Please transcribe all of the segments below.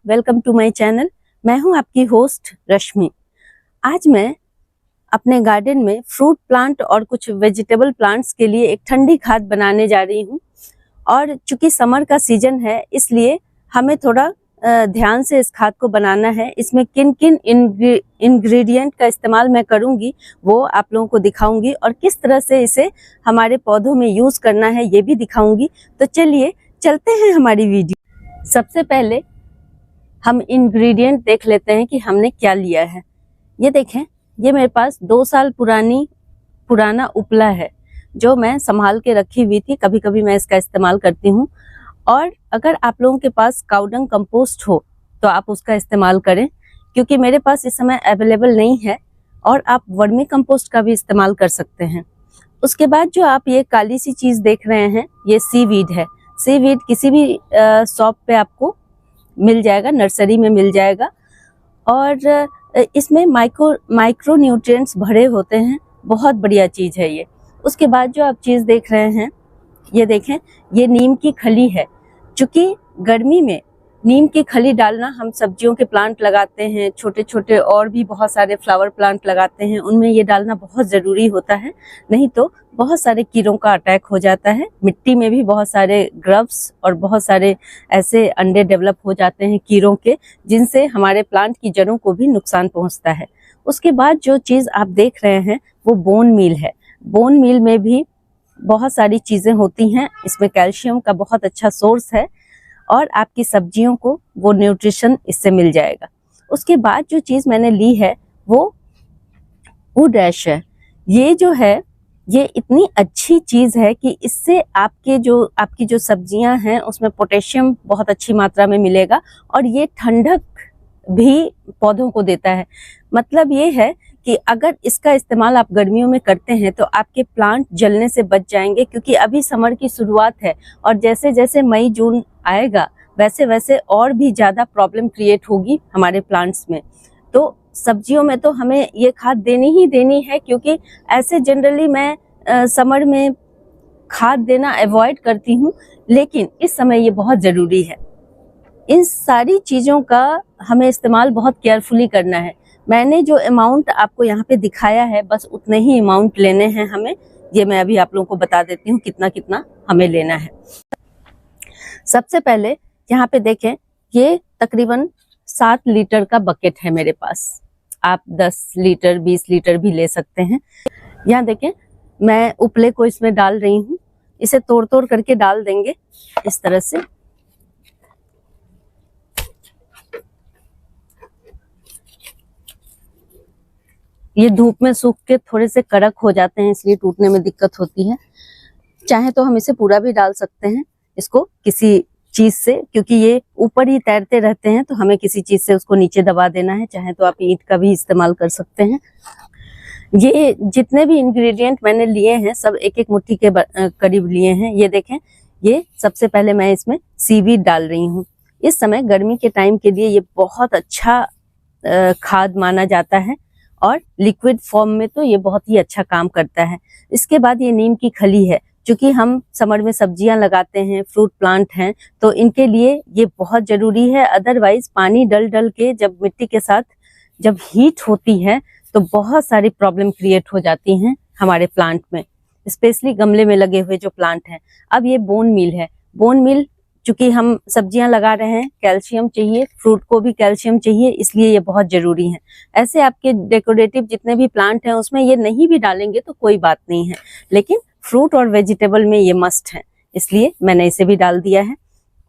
Welcome to my channel. मैं हूं आपकी होस्ट रश्मि। आज मैं अपने गार्डन में फ्रूट प्लांट और कुछ वेजिटेबल प्लांट्स के लिए एक ठंडी खाद बनाने जा रही हूं। और चूंकि समर का सीजन है इसलिए हमें थोड़ा ध्यान से इस खाद को बनाना है। इसमें किन किन इंग्रेडिएंट का इस्तेमाल मैं करूंगी वो आप लोगों को दिखाऊंगी और किस तरह से इसे हमारे पौधों में यूज करना है ये भी दिखाऊंगी। तो चलिए चलते हैं हमारी वीडियो। सबसे पहले हम इंग्रेडिएंट देख लेते हैं कि हमने क्या लिया है। ये देखें, ये मेरे पास 2 साल पुराना उपला है जो मैं संभाल के रखी हुई थी। कभी कभी मैं इसका इस्तेमाल करती हूँ। और अगर आप लोगों के पास काउडंग कंपोस्ट हो तो आप उसका इस्तेमाल करें, क्योंकि मेरे पास इस समय अवेलेबल नहीं है। और आप वर्मी कंपोस्ट का भी इस्तेमाल कर सकते हैं। उसके बाद जो आप ये काली सी चीज देख रहे हैं ये सीवीड है। सीवीड किसी भी शॉप पे आपको मिल जाएगा, नर्सरी में मिल जाएगा। और इसमें माइक्रो न्यूट्रिएंट्स भरे होते हैं। बहुत बढ़िया चीज है ये। उसके बाद जो आप चीज देख रहे हैं ये देखें, ये नीम की खली है। चूंकि गर्मी में नीम की खली डालना, हम सब्जियों के प्लांट लगाते हैं, छोटे छोटे और भी बहुत सारे फ्लावर प्लांट लगाते हैं, उनमें ये डालना बहुत ज़रूरी होता है। नहीं तो बहुत सारे कीड़ों का अटैक हो जाता है। मिट्टी में भी बहुत सारे ग्रब्स और बहुत सारे ऐसे अंडे डेवलप हो जाते हैं कीड़ों के, जिनसे हमारे प्लांट की जड़ों को भी नुकसान पहुंचता है। उसके बाद जो चीज़ आप देख रहे हैं वो बोन मील है। बोन मील में भी बहुत सारी चीज़ें होती हैं। इसमें कैल्शियम का बहुत अच्छा सोर्स है और आपकी सब्जियों को वो न्यूट्रिशन इससे मिल जाएगा। उसके बाद जो चीज़ मैंने ली है वो वुड ऐश है। ये जो है ये इतनी अच्छी चीज़ है कि इससे आपकी जो सब्जियां हैं उसमें पोटेशियम बहुत अच्छी मात्रा में मिलेगा और ये ठंडक भी पौधों को देता है। मतलब ये है कि अगर इसका इस्तेमाल आप गर्मियों में करते हैं तो आपके प्लांट जलने से बच जाएंगे, क्योंकि अभी समर की शुरुआत है और जैसे जैसे मई जून आएगा वैसे वैसे और भी ज़्यादा प्रॉब्लम क्रिएट होगी हमारे प्लांट्स में। तो सब्जियों में तो हमें ये खाद देनी ही देनी है, क्योंकि ऐसे जनरली मैं समर में खाद देना अवॉइड करती हूँ, लेकिन इस समय ये बहुत ज़रूरी है। इन सारी चीज़ों का हमें इस्तेमाल बहुत केयरफुली करना है। मैंने जो अमाउंट आपको यहाँ पे दिखाया है बस उतने ही अमाउंट लेने हैं हमें। ये मैं अभी आप लोगों को बता देती हूँ कितना कितना हमें लेना है। सबसे पहले यहाँ पे देखें, ये तकरीबन 7 लीटर का बकेट है मेरे पास। आप 10 लीटर 20 लीटर भी ले सकते हैं। यहाँ देखें, मैं उपले को इसमें डाल रही हूँ। इसे तोड़ तोड़ करके डाल देंगे इस तरह से। ये धूप में सूख के थोड़े से कड़क हो जाते हैं, इसलिए टूटने में दिक्कत होती है। चाहे तो हम इसे पूरा भी डाल सकते हैं इसको किसी चीज से, क्योंकि ये ऊपर ही तैरते रहते हैं तो हमें किसी चीज से उसको नीचे दबा देना है। चाहे तो आप ईंट का भी इस्तेमाल कर सकते हैं। ये जितने भी इंग्रेडिएंट मैंने लिए हैं सब एक एक मुट्ठी के करीब लिए हैं। ये देखें, ये सबसे पहले मैं इसमें सीवीड डाल रही हूँ। इस समय गर्मी के टाइम के लिए ये बहुत अच्छा खाद माना जाता है और लिक्विड फॉर्म में तो ये बहुत ही अच्छा काम करता है। इसके बाद ये नीम की खली है। क्योंकि हम समर में सब्जियां लगाते हैं, फ्रूट प्लांट हैं, तो इनके लिए ये बहुत ज़रूरी है। अदरवाइज पानी डल के जब मिट्टी के साथ जब हीट होती है तो बहुत सारी प्रॉब्लम क्रिएट हो जाती हैं हमारे प्लांट में, स्पेशली गमले में लगे हुए जो प्लांट हैं। अब ये बोन मील है। बोन मील चूंकि हम सब्जियां लगा रहे हैं, कैल्शियम चाहिए, फ्रूट को भी कैल्शियम चाहिए, इसलिए ये बहुत ज़रूरी है। ऐसे आपके डेकोरेटिव जितने भी प्लांट हैं उसमें ये नहीं भी डालेंगे तो कोई बात नहीं है, लेकिन फ्रूट और वेजिटेबल में ये मस्ट है, इसलिए मैंने इसे भी डाल दिया है।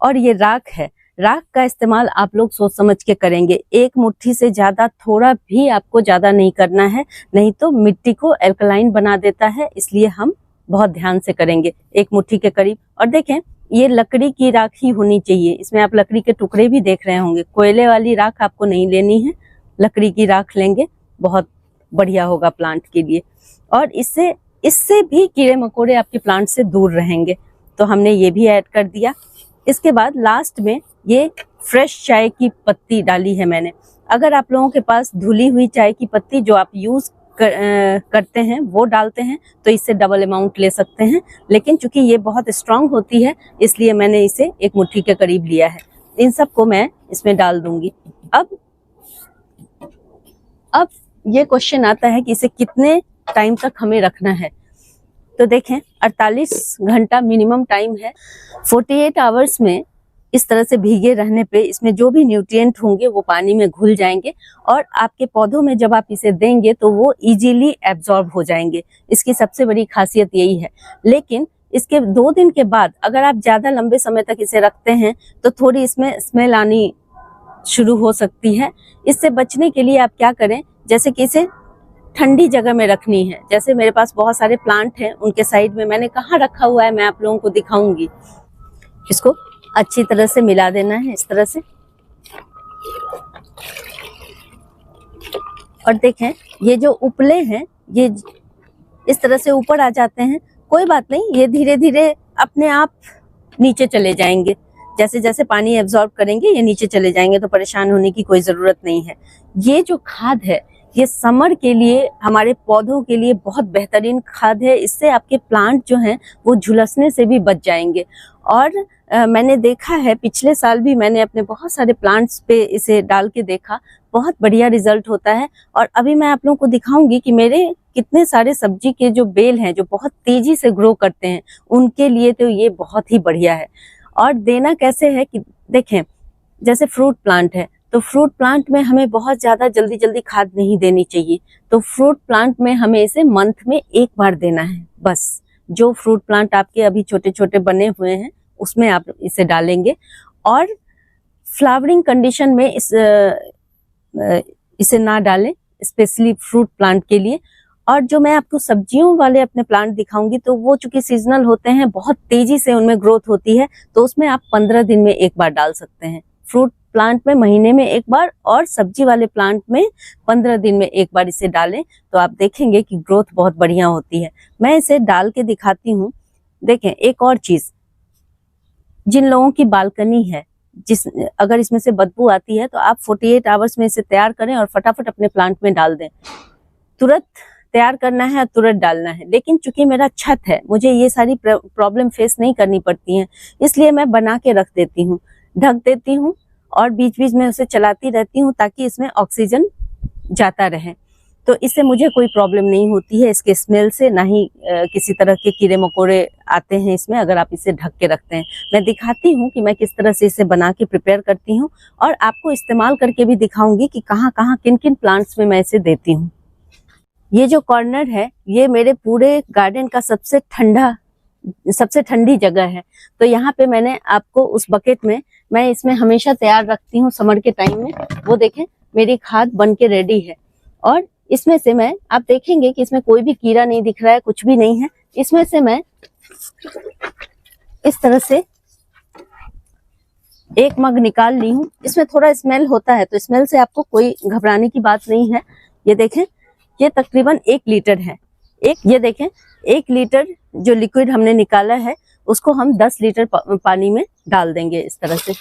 और ये राख है। राख का इस्तेमाल आप लोग सोच समझ के करेंगे। एक मुट्ठी से ज़्यादा थोड़ा भी आपको ज़्यादा नहीं करना है, नहीं तो मिट्टी को एल्कलाइन बना देता है, इसलिए हम बहुत ध्यान से करेंगे। 1 मुट्ठी के करीब। और देखें, ये लकड़ी की राख ही होनी चाहिए। इसमें आप लकड़ी के टुकड़े भी देख रहे होंगे। कोयले वाली राख आपको नहीं लेनी है, लकड़ी की राख लेंगे, बहुत बढ़िया होगा प्लांट के लिए। और इससे भी कीड़े मकोड़े आपके प्लांट से दूर रहेंगे, तो हमने ये भी ऐड कर दिया। इसके बाद लास्ट में ये फ्रेश चाय की पत्ती डाली है मैंने। अगर आप लोगों के पास धुली हुई चाय की पत्ती जो आप यूज करते हैं वो डालते हैं तो इससे डबल अमाउंट ले सकते हैं, लेकिन चूंकि ये बहुत स्ट्रांग होती है इसलिए मैंने इसे 1 मुट्ठी के करीब लिया है। इन सबको मैं इसमें डाल दूंगी। अब ये क्वेश्चन आता है कि इसे कितने टाइम तक हमें रखना है। तो देखें 48 घंटा मिनिमम टाइम है। 48 आवर्स में इस तरह से भीगे रहने पे इसमें जो भी न्यूट्रिएंट होंगे वो पानी में घुल जाएंगे और आपके पौधों में जब आप इसे देंगे तो वो इजीली एब्जॉर्ब हो जाएंगे। इसकी सबसे बड़ी खासियत यही है। लेकिन इसके 2 दिन के बाद अगर आप ज्यादा लंबे समय तक इसे रखते हैं तो थोड़ी इसमें स्मेल आनी शुरू हो सकती है। इससे बचने के लिए आप क्या करें, जैसे कि इसे ठंडी जगह में रखनी है। जैसे मेरे पास बहुत सारे प्लांट हैं, उनके साइड में मैंने कहाँ रखा हुआ है मैं आप लोगों को दिखाऊंगी। इसको अच्छी तरह से मिला देना है इस तरह से। और देखें ये जो उपले हैं ये इस तरह से ऊपर आ जाते हैं, कोई बात नहीं, ये धीरे धीरे अपने आप नीचे चले जाएंगे। जैसे जैसे पानी एब्जॉर्ब करेंगे ये नीचे चले जाएंगे, तो परेशान होने की कोई जरूरत नहीं है। ये जो खाद है ये समर के लिए हमारे पौधों के लिए बहुत बेहतरीन खाद है। इससे आपके प्लांट जो हैं वो झुलसने से भी बच जाएंगे। और मैंने देखा है, पिछले साल भी मैंने अपने बहुत सारे प्लांट्स पे इसे डाल के देखा, बहुत बढ़िया रिजल्ट होता है। और अभी मैं आप लोगों को दिखाऊंगी कि मेरे कितने सारे सब्जी के जो बेल हैं जो बहुत तेजी से ग्रो करते हैं, उनके लिए तो ये बहुत ही बढ़िया है। और देना कैसे है कि देखें, जैसे फ्रूट प्लांट है तो फ्रूट प्लांट में हमें बहुत ज्यादा जल्दी जल्दी खाद नहीं देनी चाहिए। तो फ्रूट प्लांट में हमें इसे मंथ में 1 बार देना है बस। जो फ्रूट प्लांट आपके अभी छोटे छोटे बने हुए हैं उसमें आप इसे डालेंगे। और फ्लावरिंग कंडीशन में इसे ना डालें, स्पेशली फ्रूट प्लांट के लिए। और जो मैं आपको सब्जियों वाले अपने प्लांट दिखाऊंगी तो वो चूंकि सीजनल होते हैं, बहुत तेजी से उनमें ग्रोथ होती है, तो उसमें आप 15 दिन में 1 बार डाल सकते हैं। फ्रूट प्लांट में महीने में 1 बार और सब्जी वाले प्लांट में 15 दिन में 1 बार इसे डालें, तो आप देखेंगे कि ग्रोथ बहुत बढ़िया होती है। मैं इसे डाल के दिखाती हूँ। देखें एक और चीज, जिन लोगों की बालकनी है, अगर इसमें से बदबू आती है तो आप 48 आवर्स में इसे तैयार करें और फटाफट अपने प्लांट में डाल दें। तुरंत तैयार करना है और तुरंत डालना है। लेकिन चूंकि मेरा छत है, मुझे ये सारी प्रॉब्लम फेस नहीं करनी पड़ती हैं, इसलिए मैं बना के रख देती हूँ, ढक देती हूँ और बीच बीच में उसे चलाती रहती हूँ ताकि इसमें ऑक्सीजन जाता रहे। तो इससे मुझे कोई प्रॉब्लम नहीं होती है, इसके स्मेल से, ना ही किसी तरह के कीड़े मकोड़े आते हैं इसमें अगर आप इसे ढक के रखते हैं। मैं दिखाती हूँ कि मैं किस तरह से इसे बना के प्रिपेयर करती हूँ और आपको इस्तेमाल करके भी दिखाऊंगी कि कहाँ कहाँ किन किन प्लांट्स में मैं इसे देती हूँ। ये जो कॉर्नर है ये मेरे पूरे गार्डन का सबसे ठंडी जगह है। तो यहाँ पे मैंने आपको उस बकेट में, मैं इसमें हमेशा तैयार रखती हूँ समर के टाइम में, वो देखें मेरी खाद बन के रेडी है। और इसमें से मैं, आप देखेंगे कि इसमें कोई भी कीड़ा नहीं दिख रहा है, कुछ भी नहीं है। इसमें से मैं इस तरह से 1 मग निकाल ली हूँ। इसमें थोड़ा स्मेल होता है, तो स्मेल से आपको कोई घबराने की बात नहीं है। ये देखें, ये तकरीबन 1 लीटर है। ये देखें 1 लीटर जो लिक्विड हमने निकाला है उसको हम 10 लीटर पानी में डाल देंगे इस तरह से।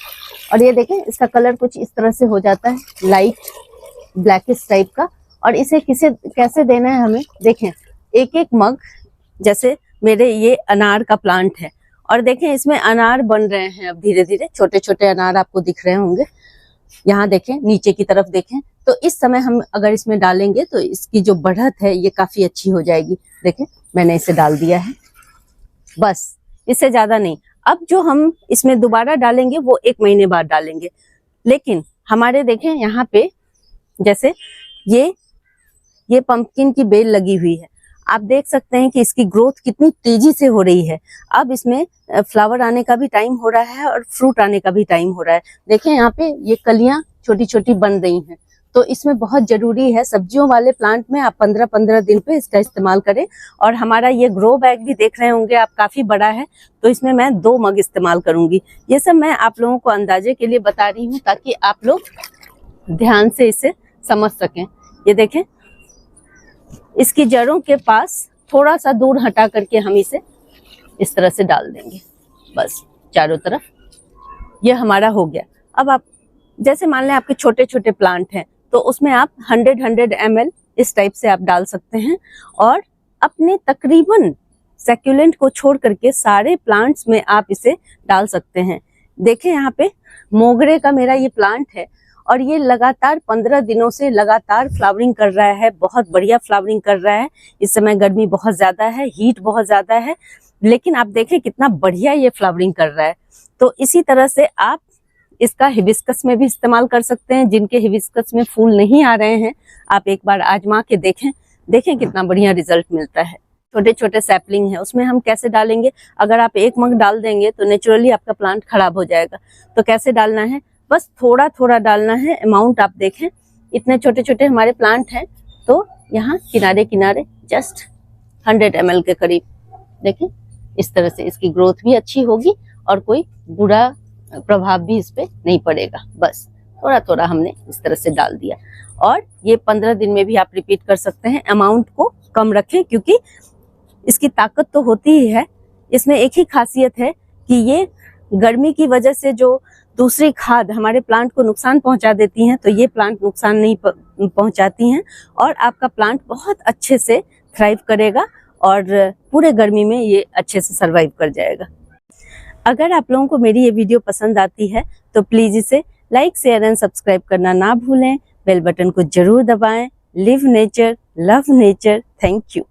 और ये देखें इसका कलर कुछ इस तरह से हो जाता है, लाइट ब्लैकिश टाइप का। और इसे कैसे देना है हमें, देखें 1-1 मग, जैसे मेरे ये अनार का प्लांट है और देखें इसमें अनार बन रहे हैं अब धीरे धीरे, छोटे छोटे अनार आपको दिख रहे होंगे। यहाँ देखें नीचे की तरफ देखें, तो इस समय हम अगर इसमें डालेंगे तो इसकी जो बढ़त है ये काफी अच्छी हो जाएगी। देखें मैंने इसे डाल दिया है, बस इससे ज्यादा नहीं। अब जो हम इसमें दोबारा डालेंगे वो 1 महीने बाद डालेंगे। लेकिन हमारे देखें यहाँ पे जैसे ये पंपकिन की बेल लगी हुई है, आप देख सकते हैं कि इसकी ग्रोथ कितनी तेजी से हो रही है। अब इसमें फ्लावर आने का भी टाइम हो रहा है और फ्रूट आने का भी टाइम हो रहा है। देखें यहाँ पे ये कलियां छोटी छोटी बन रही हैं, तो इसमें बहुत जरूरी है, सब्जियों वाले प्लांट में आप 15-15 दिन पे इसका इस्तेमाल करें। और हमारा ये ग्रो बैग भी देख रहे होंगे आप, काफी बड़ा है, तो इसमें मैं 2 मग इस्तेमाल करूंगी। ये सब मैं आप लोगों को अंदाजे के लिए बता रही हूँ ताकि आप लोग ध्यान से इसे समझ सकें। ये देखें इसकी जड़ों के पास थोड़ा सा दूर हटा करके हम इसे इस तरह से डाल देंगे, बस चारों तरफ। ये हमारा हो गया। अब आप जैसे मान लें आपके छोटे छोटे प्लांट हैं तो उसमें आप 100 ml इस टाइप से आप डाल सकते हैं। और अपने तकरीबन सैक्यूलेंट को छोड़ करके सारे प्लांट्स में आप इसे डाल सकते हैं। देखें यहाँ पे मोगरे का मेरा ये प्लांट है और ये लगातार 15 दिनों से लगातार फ्लावरिंग कर रहा है, बहुत बढ़िया फ्लावरिंग कर रहा है। इस समय गर्मी बहुत ज्यादा है, हीट बहुत ज्यादा है, लेकिन आप देखें कितना बढ़िया ये फ्लावरिंग कर रहा है। तो इसी तरह से आप इसका हिबिस्कस में भी इस्तेमाल कर सकते हैं। जिनके हिबिस्कस में फूल नहीं आ रहे हैं, आप एक बार आजमा के देखें कितना बढ़िया रिजल्ट मिलता है। छोटे छोटे सैपलिंग है, उसमें हम कैसे डालेंगे? अगर आप 1 मग डाल देंगे तो नेचुरली आपका प्लांट खराब हो जाएगा। तो कैसे डालना है? बस थोड़ा थोड़ा डालना है। अमाउंट आप देखें, इतने छोटे छोटे हमारे प्लांट हैं, तो यहाँ किनारे किनारे जस्ट 100 ml के करीब। देखें इस तरह से इसकी ग्रोथ भी अच्छी होगी और कोई बुरा प्रभाव भी इस पे नहीं पड़ेगा। बस थोड़ा थोड़ा हमने इस तरह से डाल दिया और ये 15 दिन में भी आप रिपीट कर सकते हैं। अमाउंट को कम रखें क्योंकि इसकी ताकत तो होती ही है। इसमें एक ही खासियत है कि ये गर्मी की वजह से जो दूसरी खाद हमारे प्लांट को नुकसान पहुंचा देती हैं, तो ये प्लांट नुकसान नहीं पहुंचाती हैं और आपका प्लांट बहुत अच्छे से थ्राइव करेगा और पूरे गर्मी में ये अच्छे से सरवाइव कर जाएगा। अगर आप लोगों को मेरी ये वीडियो पसंद आती है तो प्लीज इसे लाइक, शेयर एंड सब्सक्राइब करना ना भूलें। बेल बटन को जरूर दबाएं। Live nature, love nature. Thank you.